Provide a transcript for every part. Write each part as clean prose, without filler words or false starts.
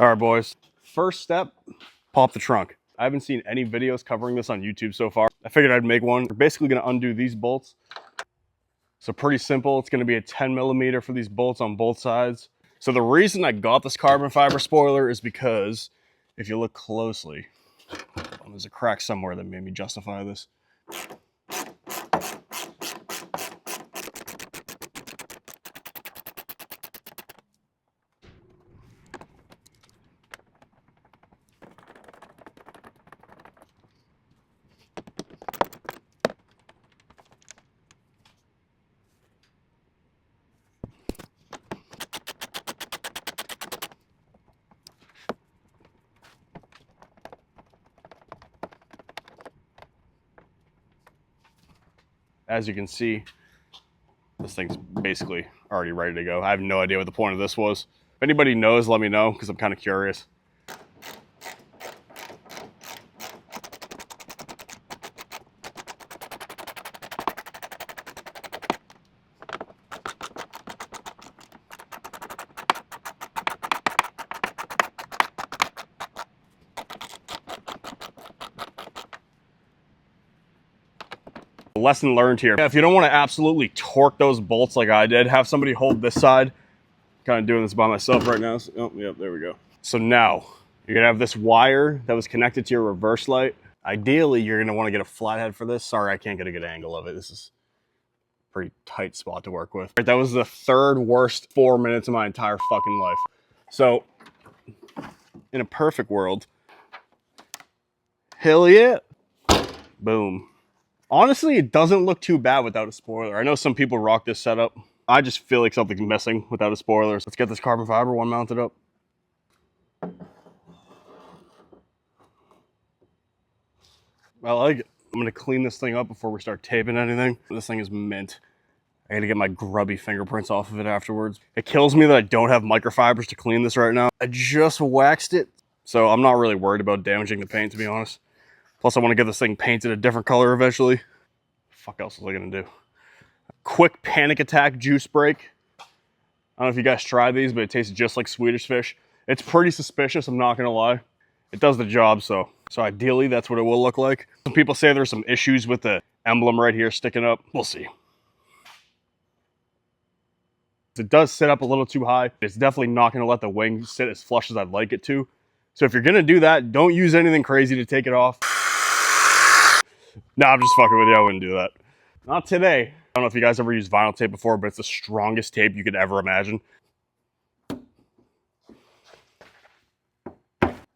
All right, boys. First step, pop the trunk. I haven't seen any videos covering this on YouTube so far. I figured I'd make one. We're basically gonna undo these bolts. So pretty simple. It's gonna be a 10 millimeter for these bolts on both sides. So the reason I got this carbon fiber spoiler is because if you look closely, there's a crack somewhere that made me justify this. As you can see, this thing's basically already ready to go. I have no idea what the point of this was. If anybody knows, let me know, because I'm kind of curious. Lesson learned here. If you don't want to absolutely torque those bolts like I did, have somebody hold this side. Kind of doing this by myself right now. So, oh, yep, there we go. So now you're gonna have this wire that was connected to your reverse light. Ideally, you're gonna want to get a flathead for this. Sorry, I can't get a good angle of it. This is a pretty tight spot to work with. That was the third worst 4 minutes of my entire fucking life. So in a perfect world, hell yeah, boom. Honestly, it doesn't look too bad without a spoiler. I know some people rock this setup. I just feel like something's missing without a spoiler. So let's get this carbon fiber one mounted up. I like it. I'm gonna clean this thing up before we start taping anything. This thing is mint. I gotta get my grubby fingerprints off of it afterwards. It kills me that I don't have microfibers to clean this right now. I just waxed it, so I'm not really worried about damaging the paint, to be honest. Plus, I want to get this thing painted a different color eventually. Fuck else was I gonna do? Quick panic attack juice break. I don't know if you guys tried these, but it tastes just like Swedish fish. It's pretty suspicious, I'm not gonna lie. It does the job, so ideally that's what it will look like. Some people say there's some issues with the emblem right here sticking up. We'll see. It does sit up a little too high. It's definitely not gonna let the wing sit as flush as I'd like it to. So if you're gonna do that, don't use anything crazy to take it off. Nah, I'm just fucking with you, I wouldn't do that. Not today. I don't know if you guys ever used vinyl tape before, but it's the strongest tape you could ever imagine.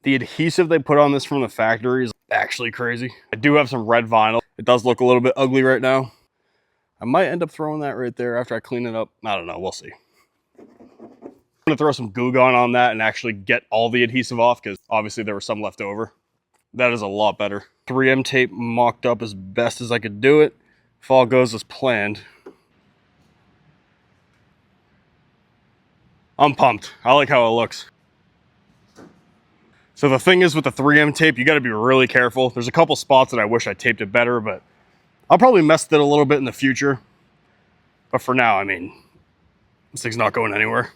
The adhesive they put on this from the factory is actually crazy. I do have some red vinyl. It does look a little bit ugly right now. I might end up throwing that right there after I clean it up. I don't know, we'll see. I'm gonna throw some Goo Gone on that and actually get all the adhesive off, because obviously there was some left over. That is a lot better. 3M tape mocked up as best as I could do it. If all goes as planned. I'm pumped. I like how it looks. So the thing is with the 3M tape, you gotta be really careful. There's a couple spots that I wish I taped it better, but I'll probably mess with it a little bit in the future. But for now, I mean, this thing's not going anywhere.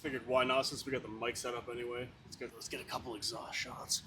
Figured why not, since we got the mic set up anyway. Let's get a couple exhaust shots.